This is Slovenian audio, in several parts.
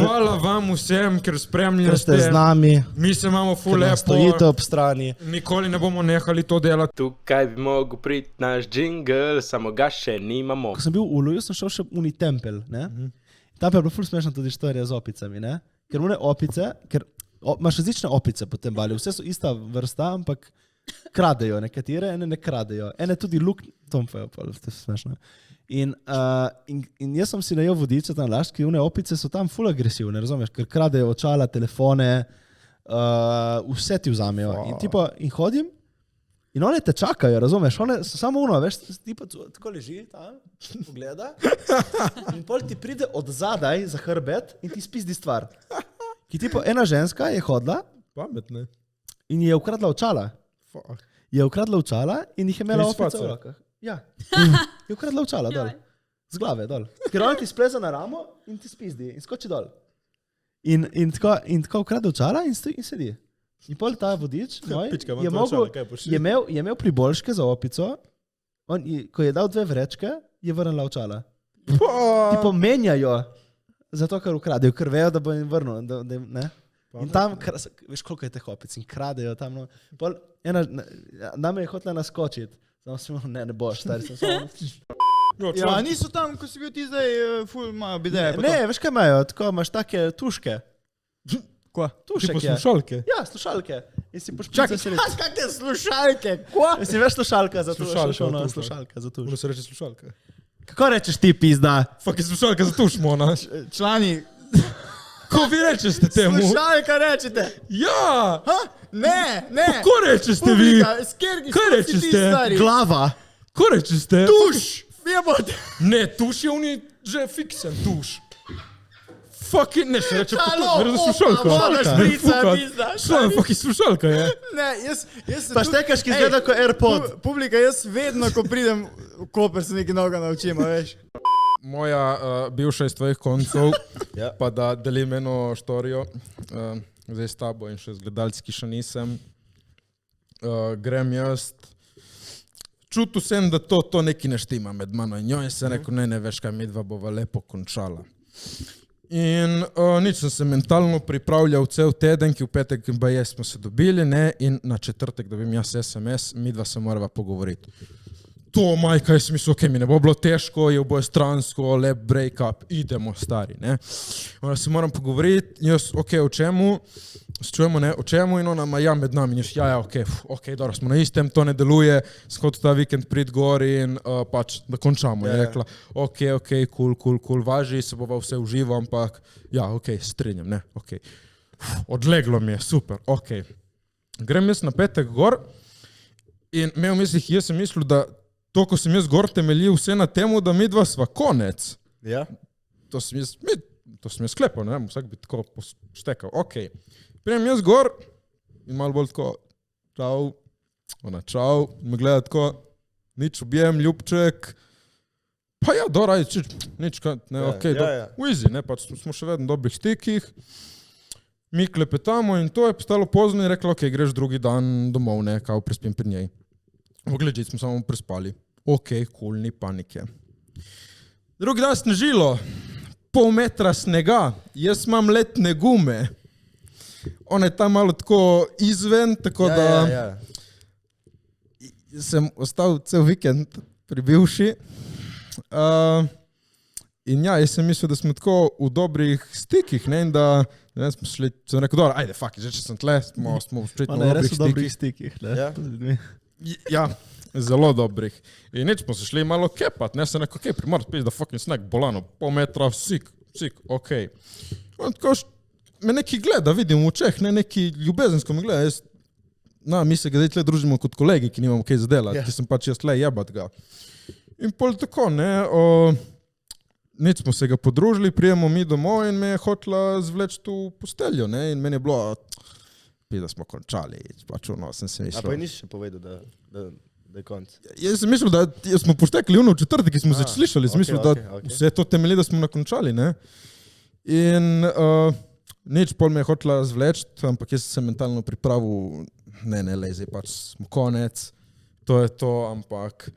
hvala vam vsem, ker spremljate. Ker ste z nami. Mi se imamo ful lepo. Stojite ob strani. Nikoli ne bomo nehali to delati. Tukaj bi mogel priti naš jingle, samo ga še nimamo. Ko sem bil v Luju, sem šel še v tempel, ne? Tam je bila ful smešna tudi istorija z opicami, ne? Ker one opice, imaš različne opice po tem Baliju, vse so ista vrsta, ampak kradejo nekatere, ene ne kradejo. Ene tudi tomfajo, to je smešno. In jaz sem si najel vodiče tam laški, one opice so tam ful agresivne, razumeš, ker kradejo očala, telefone, vse ti vzamejo. In hodim, in one te čakajo, razumeš, one so samo ono, veš, tipo tako leži tam, pogleda, in pol ti pride od zadaj za hrbet in ti spizdi stvar. Ki tipo ena ženska je hodila pametne in je ukradla očala. Je ukradla očala in jih je imela opica v rokah. Ja, je ukradla očala dol, z glave dol. Ker ona ti spleza na ramo in ti spizdi in skoči dol. In tako ukrade očala in sedi. In pol ta vodič je imel priboljške za opico, ko je dal 2 vrečke, je vrnila očala. Ti pomenjajo, zato ker ukradejo, ker vejo, da bo jim vrnil. Ne? In tam, veš koliko je teh opic, in kradejo tam. No. Pol, nama je hotela naskočiti. Samo smo, ne boš, stari sem samo. Ja, niso tam, ko si bil ti zdaj, ful imajo bideje. Ne, veš kaj imajo, tako imaš take tuške. Kva? Tušek je. Slušalke? Ja, slušalke. In si pošpica se reči. Kakve slušalke, kva? Si veš slušalka za tuš? Slušalka za tuš. Ono se reče slušalka. Kako rečeš ti, pizda? Fak je slušalka za tuš, mona. Člani. Ko vi rečete temu? Slušalka rečete. Ja! Ha? Ne. Kako rečete vi? Kaj rečete? Glava. Ko rečete? Tuš! Jebote! Ne, tuš je oni že fiksen, tuš. Fucking, ne, še reče potut, slušalka. Voda šprica, pizda. Fucking slušalka je. Ne, jaz Pa štekaš, ki izgleda kot AirPod. Publika, jaz vedno, ko pridem v Koper, se nekaj novega naučim, veš. Moja bivša iz tvojih koncov, pa da delim eno štorijo, zdaj s tabo in še z gledalci, ki še nisem. Grem jaz, čutil sem, da to neki ne štima med mano in njoj, se rekel, ne veš kaj, midva bova lepo končala. In nič sem se mentalno pripravljal cel teden, ki v petek smo se dobili, ne, in na četrtek dobim jaz SMS, midva se morava pogovoriti. To, majka, jaz mislil, ok, mi ne bo bilo težko, je oboje stransko, lep break-up, idemo, stari, ne. Ona se moram pogovoriti, jaz, ok, o čemu, se čujemo, ne, o čemu, in ona, ja, med nami, jaz, ja, ok, dobro, smo na istem, to ne deluje, shod ta vikend prid gor in pač, da končamo, je rekla, ok, cool, važi, se bova vse uživo, ampak, ja, ok, strinjam, ne, ok. Odleglo mi je, super, ok. Grem jaz na petek gor in imel v mislih, jaz sem mislil, da to, ko sem jaz gor temeljil vse na temu, da midva sva konec. Ja. To sem jaz sklepal, ne vem, vsak bi tako poštekal. Ok. Prijem jaz gor in malo bolj tako, čau, ona čau, me gleda tako, nič objem, ljubček. Pa ja, do radi, nič, ne, ok, easy, ne, pa smo še vedno v dobrih stikih. Mi klepetamo in to je postalo pozno in rekla, ok, greš drugi dan domov, ne, kao prespim pri njej. Ogledžiť smo samo prespali. Ok, cool, ni panike. Drugi dan snežilo, pol metra snega, jaz imam letne gume. Ona je tam malo tako izven, tako da sem ostal cel vikend pri bivši. In ja, jaz sem mislil, da smo tako v dobrih stikih, ne, in da smo šli, sem rekel, dobro, ajde, fuck, že če sem tle, smo v dobrih stikih, ne? Ja, zelo dobrih. In nič smo se šli malo kepat, ne, se neko, ok, primor, spis da fucking sneg, bolano, pol metra, sik, ok. On tako me neki gleda, vidim v očeh, ne, neki ljubezensko me gleda, jaz, mi se ga zdaj tle družimo kot kolegi, ki nimamo kaj zadelati, ki sem pač jaz tle jebat ga. In pol tako, ne, nič smo se ga podružili, prijemo mi domov in me je hotela zvleči v posteljo, ne, in meni je bilo, da smo končali, pač ono, sem se mislil. A pa nisi še povedal, da je konc? Jaz sem mislil, da smo poštekli v četrtek, ki smo se slišali, sem mislil, da vse to temelji, da smo nakončali, ne. In nič, pol me je hotela zvleči, ampak jaz sem mentalno pripravil, ne, lej, zdaj pač smo konec, to je to, ampak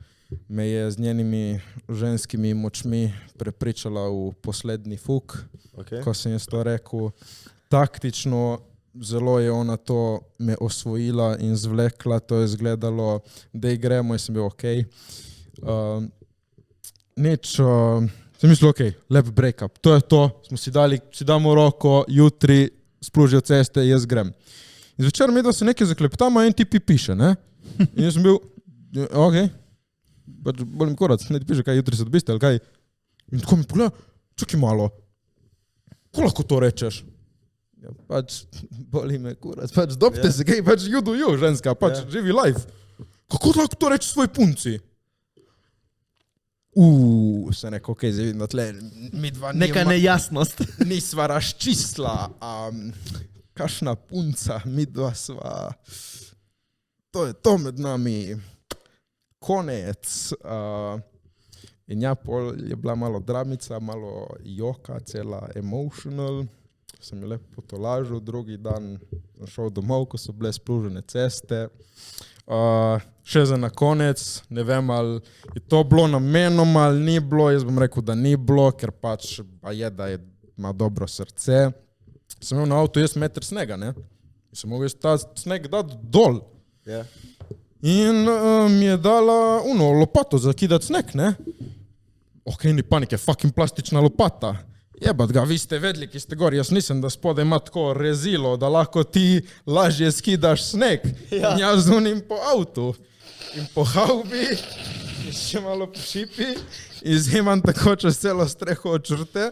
me je z njenimi ženskimi močmi prepričala v poslednji fuk, ko sem jaz to rekel. Taktično zelo je ona to me osvojila in zvlekla, to je izgledalo, da gremo in sem bil okej. Sem mislil, lep break-up, to je to, smo si damo roko, jutri splužijo ceste, jaz grem. In zvečer mi da se nekaj zaklepetamo, en tipi piše, ne? In jaz sem bil, pač bolj mi korac, ne ti piše, kaj jutri se dobiste, ali kaj. In tako mi pogleda, čakaj malo, ko lahko to rečeš? Ja, pač boli me kurac, pač dobite se, kaj, pač you do you, ženska, pač živi life. Kako lahko to reči svoj punci? Se neko, zdaj vidim, da tle mi dva Neka nejasnost. nisva razčistila, kašna punca, mi dva sva, to je to med nami, konec. In ja, pol je bila malo dramica, malo joka, cela emotional. Sem jo lepo potolažil, drugi dan sem šel domov, ko so bile splužene ceste. Še za na konec, ne vem, ali je to bilo namenoma ali ni bilo, jaz bom rekel, da ni bilo, ker pač da ima dobro srce. Sem imel na avtu 1 meter snega, ne? In sem mogel ta sneg dati dol. In mi je dala lopato za kidati sneg, ne? Ni panike, fucking plastična lopata. Jebat ga, vi ste vedeli, ki ste gor, jaz nisem, da spodaj ima tako rezilo, da lahko ti lažje skidaš sneg. Ja. In jaz zunim po avtu in po haubi, in še malo po šipi, in zimam tako čez celo streho od črte,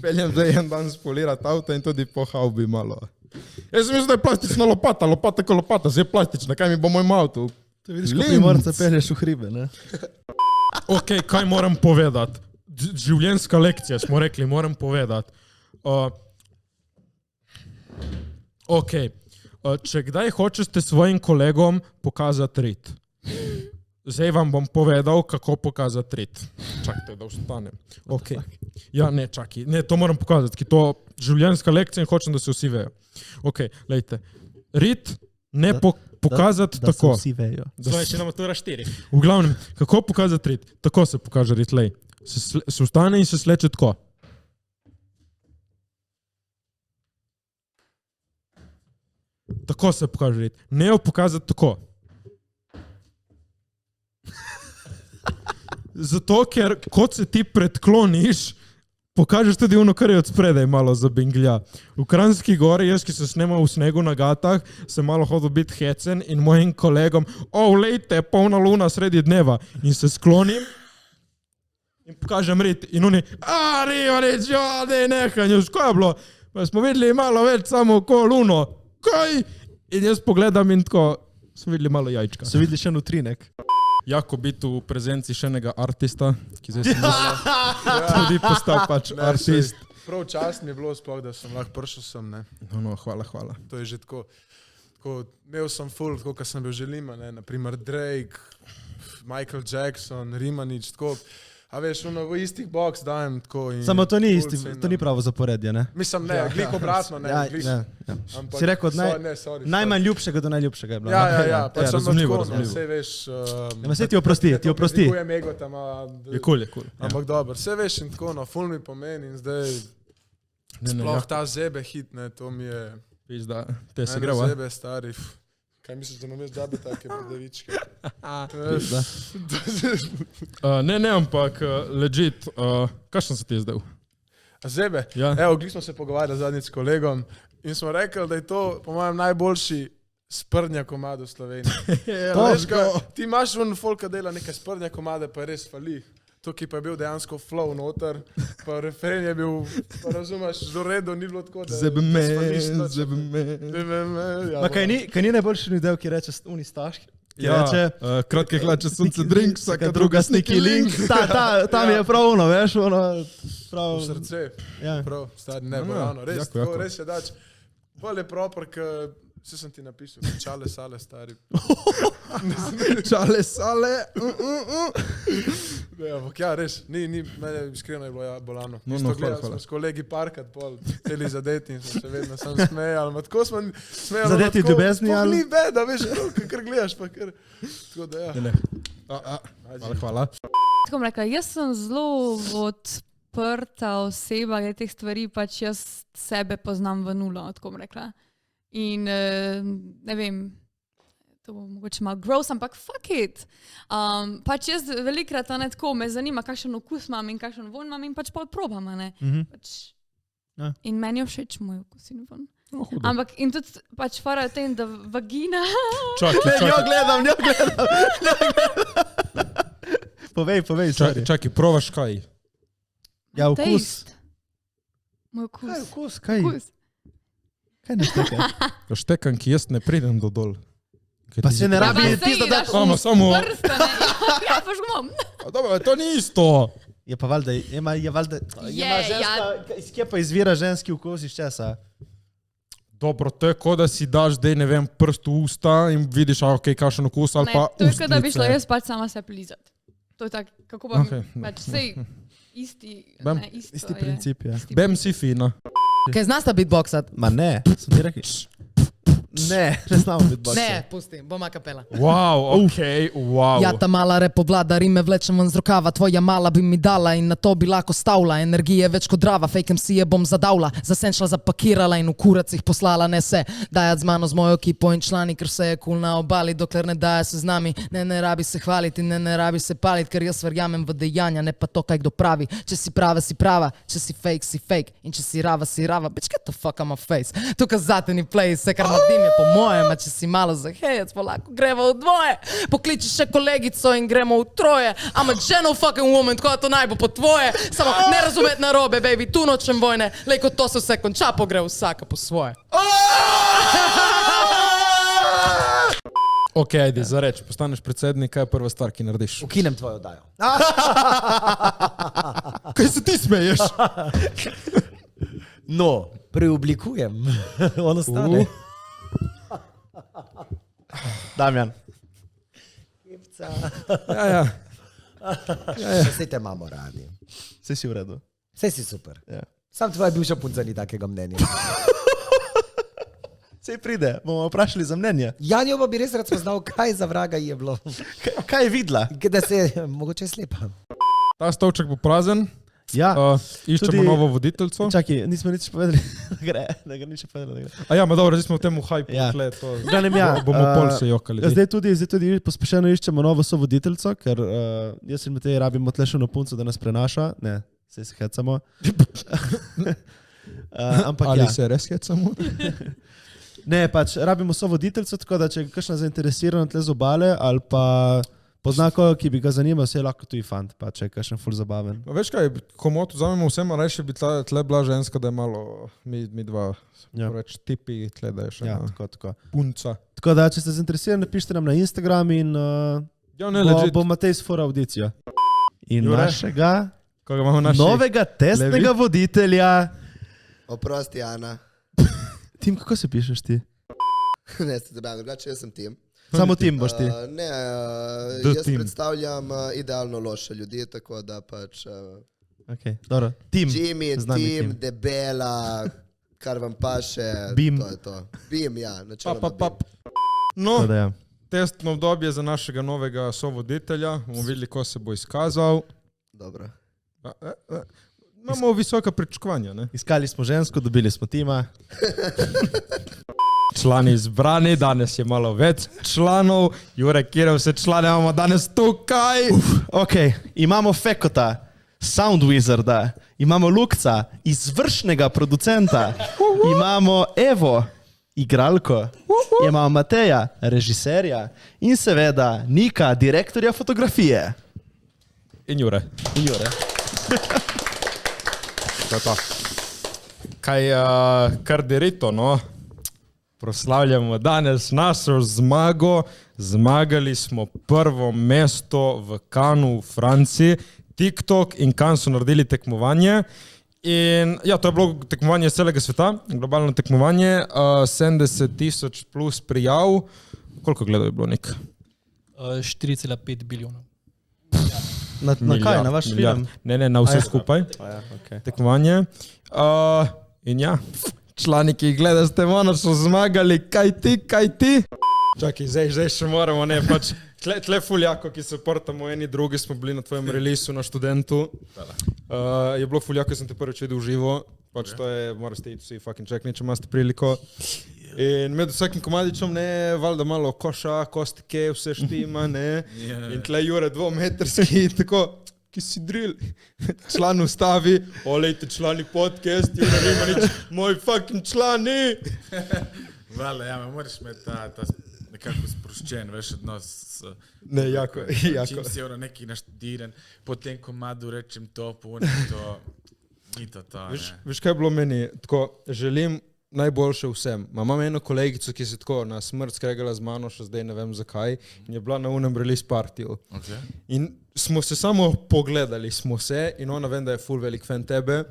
peljem za en dan spolirati avto in tudi po haubi malo. Jaz sem mislil, da je plastična lopata ko lopata, zdaj je plastična, kaj mi bo moj avto? To vidiš, ko primorca pelješ v hribe, ne? Kaj moram povedati? Življenjska lekcija, smo rekli, moram povedati. Če kdaj hočete svojim kolegom pokazati rit, zdaj vam bom povedal, kako pokazati rit. Čakajte, da vstanem. Ja, ne, čakaj, ne, to moram pokazati, ki to življenjska lekcija in hočem, da se vsi vejo. Lejte, rit ne pokazati tako. Da se vsi vejo. Še nam tura 4. V glavnem, kako pokazati rit? Tako se pokaže rit, lej. Se vstane in se sleče tako. Tako se pokaže rit. Ne jo pokazati tako. Zato, ker kot se ti predkloniš, pokažeš tudi ono, kar je od spredaj malo zabinglja. V Kranjski gori, jaz, ki se snemal v snegu na gatah, sem malo hodil biti hecen in mojim kolegom, lejte, polna luna sredi dneva. In se sklonim in pokažem rit. In oni, nehaj, kaj je bilo? Pa smo videli malo več samo ko luno. Kaj? In jaz pogledam in tako, smo videli malo jajčka. So videli še nutrinek. Jako biti v prezenci še enega artista, ki zdaj sem tudi postal pač artist. Prav čast mi je bilo sploh, da sem lahko prišel sem, ne. No, hvala. To je že tako, imel sem full, tako, kar sem bil želima, ne, naprimer Drake, Michael Jackson, Rimanič, tako. A veš, v istih box dajem tako in... Samo to ni isti, to ni pravo zaporedje, ne? Mislim, ne, glik obratno, ne. Si rekel od najmanj ljubšega do najljubšega je bilo. Ja, pač sem razumljivo. vse veš... Saj ti oprosti. Razlikujem ego tam, Je cool. ampak dobro, vse veš in tako, ful mi pomeni in zdaj sploh ta zebe hit, ne, to mi je... Pizda, te se greva. Zebe stari, kaj misliš, da imam jaz džabe take predavičke? Ne, ampak legit, kakšen se ti je zdaj? Zebe? Ja. Evo, glih smo se pogovarjali zadnjič s kolegom in smo rekli, da je to, po mojem, najboljši sprnja komad v Sloveniji. Ti imaš folka dela nekaj sprnja komade, pa je res fali. Tukaj pa je bil dejansko flow noter, pa refren je bil, pa razumeš, do redu ni bilo tako, da... Zebe me. Ma kaj ni najboljši del, ki reče unistaški? Ja, kratke hlače, sunce drink, vsaka druga sneaky link. Tam je prav ono, veš, ono... V srce, prav, stari, ne, bolano, res je dač. Bolj je proper, vse sem ti napisal, čale sale, stari. Čale sale. Ja, res, mene iskreno je bilo bolano. Hvala. Smo s kolegi parkat pol, celi zadeti in smo se vedno sam smejali. Tako smo smejali. Zadeti ljubezni ali? Ni beda, veš, kar gledaš, pa kar. Tako da ja. Hvala. Tako bom rekla, jaz sem zelo odprta oseba glede teh stvari, pač jaz sebe poznam v nulo, tako bom rekla. In ne vem, to bo mogoče malo gross, ampak fuck it. Pač jaz velikrat tako me zanima, kakšen okus imam in kakšen vonj imam in pač pol probam, ne. Pač, in meni je všeč moj okus in vonj. Ampak in tudi pač fora je tem, da vagina... Čakaj. Njo gledam. Povej, sorry. Čakaj, provaš kaj? Ja, okus. Taste. Moj okus. Kaj okus? Kaj? Okus. Kaj ne šteka? Štekanki jaz ne pridem do dol. Pa se ne rabi Pa ti sej da daš Samo. prste, ne. Ja, pač bom. Dobro, to ni isto. Je pa valjda, ima ženska, iz kje pa izvira ženski okus iz česa? Dobro, to je kot da si daš, ne vem, prst v usta in vidiš, kakšen okus ali Ne, pa to je kot da bi šla ustnice. jaz pač sama se plizat. To je tako, kako pa Okej. pač sej isti, Bem. ne, isto Isti je. princip, ja. Bem si fina. Kaj znaš ta beatboxat? Ma ne, sem ti rekel. Ne znamo beatboxa. Ne, pusti, bom a kapela. Wow, okej, wow. Ja, ta mala repovlada, rime vlečem ven z rokava, tvoja mala bi mi dala in na to bi lahko stavila. Energije več kot drava, fake MC je bom zadavla, zasenčila, zapakirala in v kuracih poslala, ne se dajat z mano, z mojo ekipo in člani, ker vse je cool na obali, dokler ne daje se z nami, ne rabi se hvaliti, ne rabi se paliti, ker jaz verjamem v dejanja, ne pa to, kaj kdo pravi. Če si prava, če si fake in če si rava, bitch, get the fuck on my face. Tukaj zate ni play, vse kar naredim je po mojem, a če si malo zahejec, pa lahko gremo v dvoje. Pokliči še kolegico in gremo v troje. I'm a gentle fucking woman, tako da to naj bo po tvoje. Samo ne razumeti narobe, baby, tu nočem vojne. Lej, kot to se vse konča, pa gre vsaka po svoje. Ok, ajde, za reč, postaneš predsednik, kaj je prva stvar, ki narediš? Ukinem tvojo oddajo. Kaj se ti smeješ? No, preoblikujem. On ostane. Damjan. Ja. Vse te imamo radi. Vse si v redu. Vse si super. Ja. Sam tvoja bivša punca ni takega mnenja. Sej pride, bomo vprašali za mnenje. Janjo pa bi res rad spoznal, kaj za vraga je bilo. Kaj je videla? Da se je mogoče slepa. Ta stolček bo prazen, Ja, iščemo tudi- novo voditeljco. čakaj, nismo nič povedali, da ga nič povedali. A ja, ma dobro, zdaj smo v tem hype, Ja. to Glavnem, ja, bomo pol se jokali. Zdaj tudi pospešeno iščemo novo sovoditeljco, ker jaz in Matej rabimo tle še eno punco, da nas prenaša. Ne, se hecamo. Ampak Ali ja. se res hecamo? Ne, pač rabimo sovoditeljco, tako da če je kakšna zainteresirana tle z obale ali pa pozna koga, ki bi ga zanimal, se je lahko tudi fant, pa če je kakšen ful zabaven. A veš kaj, komot vzamemo vsem, a reči bi tle bila ženska, da je malo, mi dva, Ja. reč tipi, tle da je še Ja, ena tako. punca. Tako da, če ste zainteresirani, napišite nam na Instagram in Ja, ne, legit. bo Matej sfora audicijo. In Jure? našega Koga imamo naši? novega testnega voditelja. Oprosti, Ana. Tim, kako se pišeš ti? Ne, ste zabavni, drugače jaz sem Tim. Samo Tim boš ti. Ne, The jaz Team. predstavljam idealno loše ljudi, tako da pač Okay, dobro. Tim. Jimmy, z nami Tim, Tim. Debela, kar vam paše, Bim. to je to. Bim, ja, načeloma Pap. Bim. No, Tako da ja. testno obdobje za našega novega sovoditelja, bomo videli, ko se bo izkazal. Dobro. Imamo visoka pričakovanja, ne? Iskali smo žensko, dobili smo Tima. Člani izbrani, danes je malo več članov. Jure, kjer vse člane imamo danes tukaj? Ok, imamo Fekota, Sound Wizarda, imamo Lukca, izvršnega producenta, imamo Evo, igralko, imamo Mateja, režiserja in seveda Nika, direktorja fotografije. In Jure. In Jure. To je to. Kaj, kar dirito, no? Proslavljamo danes našo zmago. Zmagali smo prvo mesto v Cannesu v Franciji. TikTok in Cannes so naredili tekmovanje. In ja, to je bilo tekmovanje iz celega sveta, globalno tekmovanje, 70,000 plus prijav. Koliko gledov je bilo nek? 4,5 bilijonov. Na kaj, na vaš film? Ne, na vse skupaj. Ja, okay. Tekmovanje. In ja, člani, ki jih gledaš, ste malo so zmagali, kaj ti? Čakaj, zdaj še moramo, ne, pač Tle fuljako, ki se portamo eni drugi, smo bili na tvojem releasu na Študentu. Je bilo fuljako, sem te prvič videl v živo. Pač to je, morate iti vsi fucking checkni, če imate priliko. In med vsakim komadičom, ne, valjda malo koša, kostike, vse štima, ne. In tle Jure 2-metrski, tako, ki si drill. Član ustavi, olejte člani podcast, Jure nima nič, moj fucking člani. Valjda, ja, moraš imeti ta nekako sproščen, veš, odnos s... Ne, jako. Čim si neki naštudiran, po tem komadu rečem to, punim to, ni to, ne. Veš, kaj je bilo meni, tako, želim najboljše vsem. Imam eno kolegico, ki se tako na smrt skregala z mano, še zdaj ne vem zakaj, in je bila na unem release partiju. Okay. In smo se samo pogledali, in ona vem, da je ful velik fan tebe,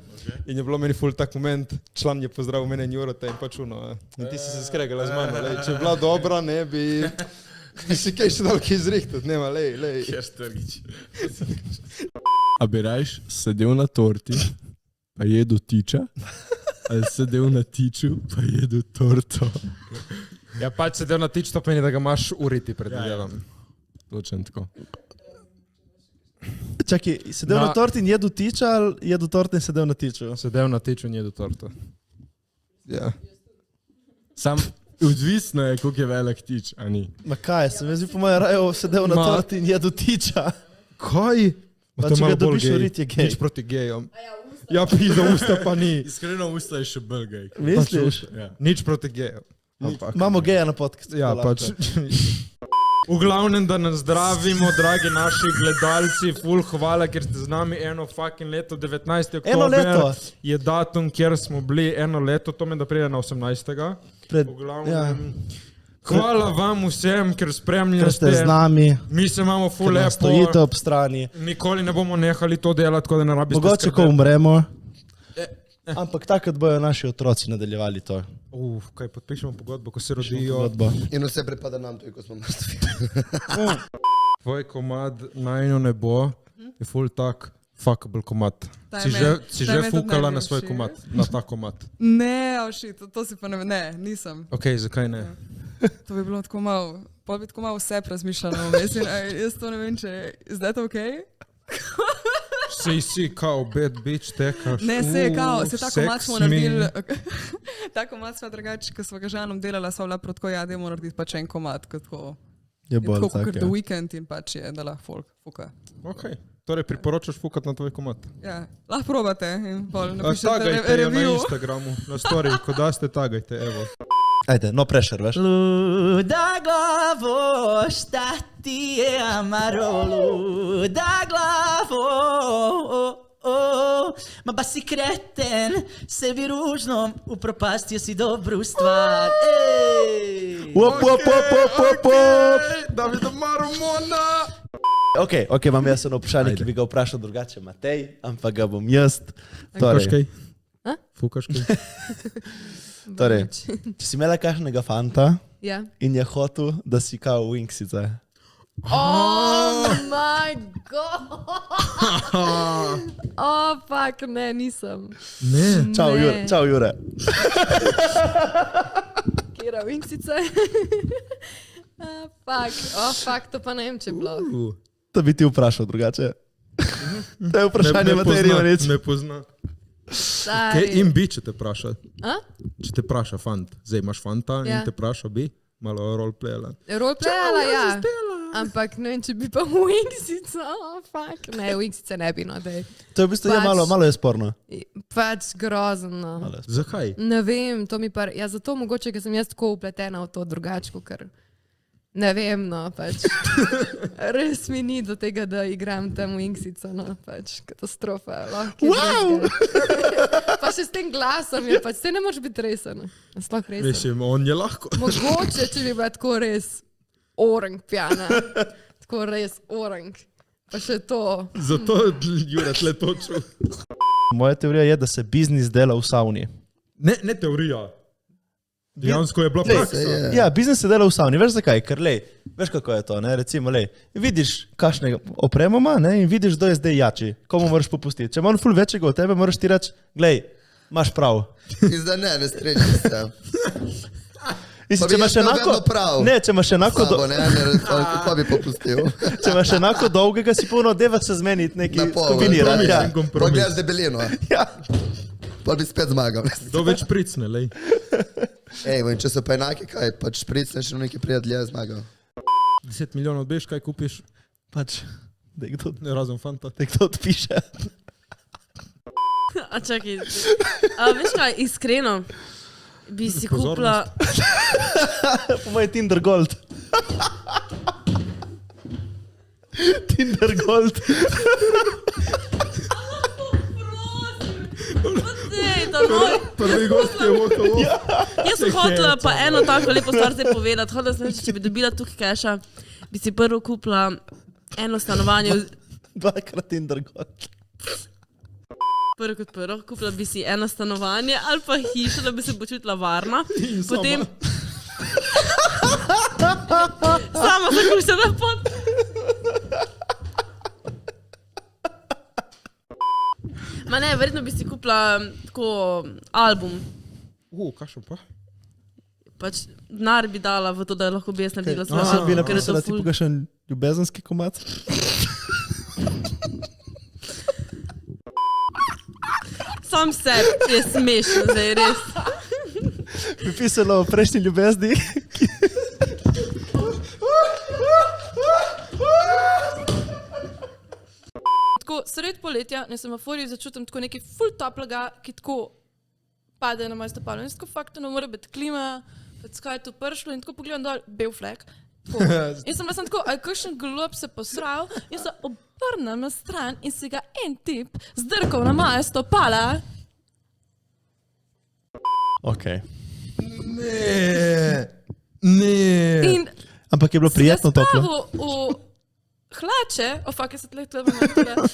in je bilo meni ful tak moment, član je pozdravil mene in Jurata in pač in ti si se skregala z mano, lej, če je bila dobra, ne bi si kaj še dal kaj izrihtati, nema, lej. Kjer strgič. A bi rajš sedel na torti, pa jedel tiča? Ali sedel na tiču, pa jedel torto? Ja, pač sedel na tiču, to pomeni, da ga imaš uriti pred delom. Točno tako. Čakaj, sedel na torti in jedel tiča, ali jedel torto in sedel na tiču? Sedel na tiču in jedel torto. Ja. Sam odvisno je, koliko je velik tič, a ni. Ma kaj, sem jaz bi po mojem raju sedel na torti in jedel tiča. Kaj? Pa če ga dobiš uriti, je gej. Nič proti gejom. Ja, pizda, usta pa ni. Iskreno, usta je še bolj gej. Misliš? Ja. Nič proti gejom. Imamo geja na podcastu. Ja, pač. V glavnem, da nas zdravimo, dragi naši gledalci, ful hvala, ker ste z nami eno fucking leto, 19. oktober. Eno leto? Je datum, kjer smo bili eno leto, to meni da pride na 18. V glavnem. Hvala vam vsem, ker spremljate. Ker ste z nami. Mi se imamo ful lepo. Stojite ob strani. Nikoli ne bomo nehali to delati, tako da ne rabite mogoče, ko umremo. Ampak takrat bojo naši otroci nadaljevali to. Kaj podpišemo pogodbo, ko se rodijo. In vse pripada nam, tudi ko smo mrtvi. Tvoj komad Najino nebo je ful tak fuckable komad. Si že fukala na svoj komad, na ta komad? Ne, to si pa ne, nisem. Ok, zakaj ne? To bi bilo tako malo, pa bi tako malo vse razmišljala, mislim, jaz to ne vem, če je zdaj to okej? Si kao bad bitch tekaš. Ne, se je kao, se tako mat smo naredili, tako mat smo drugače, ko smo ga žanom delala, sva bila protko, ja, dajmo narediti pač en komad, tako je bolj tako, kot The Weeknd in pač je, da lahko folk fuka. Ok, torej priporočaš fukat na tvoj komad? Ja, lahko probate in pol napišete tagajte review. Na Instagramu, na story, ko daste, tagajte, evo. Ajde, no pressure, veš? Luda glavo, šta ti je amaro, luda glavo, ma ba si kreten, sebi ružnom, upropastio si dobru stvar. David Marumona! Ok, imam jaz eno vprašanje, ki bi ga vprašal drugače Matej, ampak ga bom jaz. Fukaš kaj? Fukaš kaj? Torej, če si imela kakšnega fanta in je hotel, da si kao Winksice. Oh my god! Oh, fuck, ne, nisem. Ne? Čau, Jure. Kjera Winksice? Fuck, to pa ne vem, če je bilo. To bi ti vprašal drugače. To je vprašanje Mateja reči. Ne pozna. Kaj im bi, če te vpraša? Če te vpraša fant, zdaj imaš fanta in te vpraša bi, malo roleplayala. Roleplayala, ja. Ampak ne vem, če bi pa Winksica, fuck. Ne, Winksice ne bi, no, dej. To je v bistvu malo je sporno. Pač grozno. Zakaj? Ne vem, to mi pa, ja zato mogoče, ker sem jaz tako upletena v to drugačko, ker ne vem, no, pač. Res mi ni do tega, da igram tam Winksico, no, pač, katastrofa. Wow! Pa še s tem glasom je, pač, te ne moreš biti resen. Sploh resen. Mislim, on je lahko. Mogoče, če bi bila tako res orang pjana. Tako res orang. Pa še to. Zato Jure tle točil. Moja teorija je, da se biznis dela v savni. Ne teorija. Dejansko je bila praksa. Ja, biznis se dela v savni. Veš zakaj? Ker lej, veš kako je to, ne? Recimo, lej, vidiš kakšnega opremo ima, ne? In vidiš, kdo je zdaj jači. Komu moraš popustiti? Če ima on ful večjega od tebe, moraš ti reči, glej, imaš prav. In zdaj ne strinjam se. Mislim, Pa če bi imaš jaz imel enako, vedno prav. ne, če imaš enako, Slabo, ne, kako bi popustil. če imaš enako dolgega, si polno odevati se zmeniti neki kombinirati. Ja. Pa gledaš debelino. Ja. Pa bi spet zmagal. To več pricne, lej. Ej, in če so pa enaki, kaj, pač pricneš in neki prijatelj zmagal. 10 milijonov odbeš, kaj kupiš? Pač, da je kdo, Ne razum fanta. da je kdo odpiše. A čakaj, veš kaj, iskreno, bi si kupila... Po moje Tinder Gold. Tinder Gold. Prvi gost je vokal. Jaz sem hotela pa eno tako lepo stvar zdaj povedati. Hotela sem reči, če bi dobila tukaj keša, bi si prvo kupila eno stanovanje. Dvakrat Tinder Gold. Prvo kot prvo, kupila bi si eno stanovanje ali pa hišo, da bi se počutila varna. Potem... Sama zakušala pot. Ma ne, verjetno bi si kupila tako album. Kašo pa? Pač denar bi dala v to, da lahko bi jaz naredila svoj Sad bi album. ker je to napisala ti ful- pokašen ljubezenski komad. Sam sebi je smešno, zdaj res. Bi pisala o prejšnji ljubezni. Tako sred poletja na semaforju začutim tako nekaj ful toplega, ki tako pade na moje stopalo. In tako faktorno mora biti klima, pač kaj je tu prišlo in tako pogledam dol, bel flek. In sem bila sem tako, ali kakšen golob se posral in se obrnem na stran in si ga en tip zdrkal na moje stopala. Okej. Ne. In Ampak je bilo prijetno toplo. spravil v hlače, fuck, jaz se tle naredila.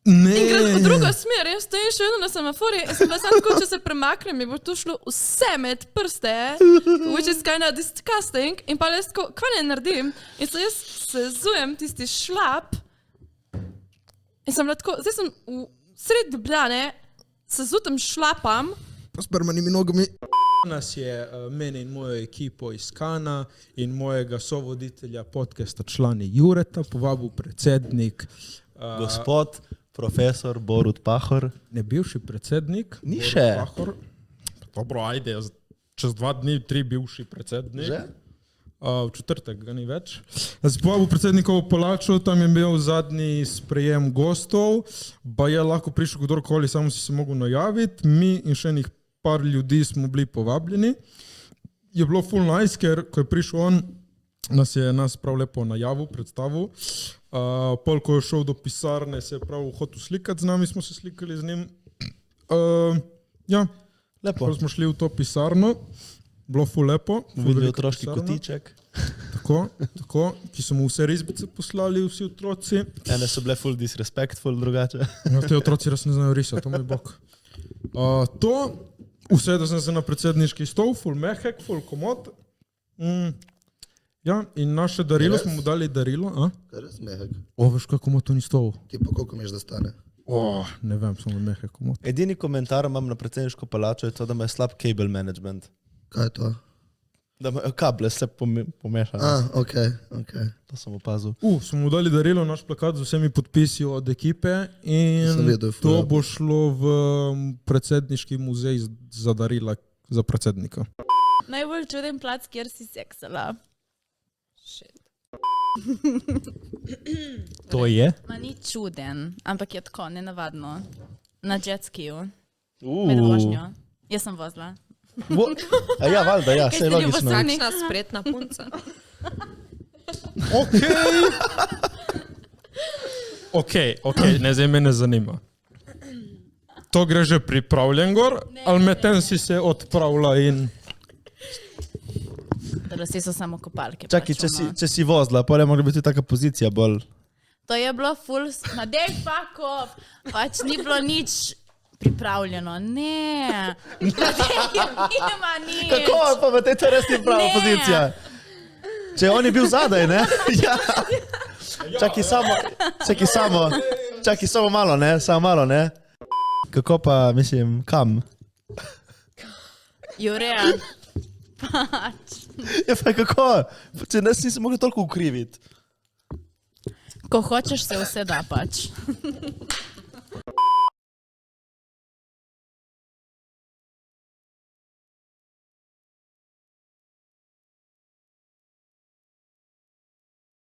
Ne. In gre v drugo smer, jaz stojim še vedno na semaforju in sem bila samo tako, če se premaknem, mi bo to šlo vse med prste, which is kind of disgusting, in pa jaz tako, kaj ne naredim? In so jaz sezujem tisti šlap in sem bila tako, zdaj sem v sred Ljubljane, sezutem šlapam. Pa s prmanimi nogami. Nas je mene in mojo ekipo iz Kana in mojega sovoditelja podcasta člani Jureta povabil predsednik Gospod profesor Borut Pahor. Ne bivši predsednik. Ni Borut še. Pahor. Dobro, ajde, čez 2 dni 3 bivši predsednik. Že? V četrtek ga ni več. Jaz sem povabil predsednikovo palačo, tam je bil zadnji sprejem gostov, pa je lahko prišel kdorkoli, samo si se mogel najaviti. Mi in še enih par ljudi smo bili povabljeni. Je bilo full nice, ker ko je prišel on, nas prav lepo najavil, predstavil. Pol, ko je šel do pisarne, se je prav hotel slikati z nami, smo se slikali z njim. Ja, lepo. Pol smo šli v to pisarno, bilo full lepo. Videli otroški kotiček. Tako, ki so mu vse risbice poslali, vsi otroci. Ene so bile full disrespectful drugače. Ja, te otroci res ne znajo risati, to moj bog. Usedel sem se na predsedniški stol, full mehek, full komod. Ja, in naše darilo, smo mu dali darilo. Kaj res mehek? Veš, kaj komod to ni stol? Ti pa koliko miš da stane? Ne vem, samo mehek komod. Edini komentar imam na predsedniško palačo je to, da ima slab cable management. Kaj je to? Da ima kable se pomešane. Okej. To sem opazil. Smo mu dali darilo, naš plakat z vsemi podpisi od ekipe in to bo šlo v predsedniški muzej za darila za predsednika. Najbolj čuden plac, kjer si seksala. To je? Ma ni čuden, ampak je tako nenavadno. Na jetskiju. Med vožnjo. Jaz sem vozila. Ja, valjda, ja, vse je logično. Kakšna spretna punca. Ok, ne, zdaj me ne zanima. To gre že pripravljen gor, ali medtem si se odpravila in... Vse so samo kopalke. Čakaj, če si vozila, pa je mogla biti taka pozicija bolj. To je bilo full... Ma dej fakov! Pač ni bilo nič pripravljeno. Ne. Nima nič. Kako pa v tej to res ni prava pozicija? Če on je bil zadaj, ne? Ja. Čakaj samo malo, ne? Kako pa, mislim, kam? Jureja. Pač. Ja, pa kako? Če nas nisi mogel toliko ukriviti. Ko hočeš, se vse da pač.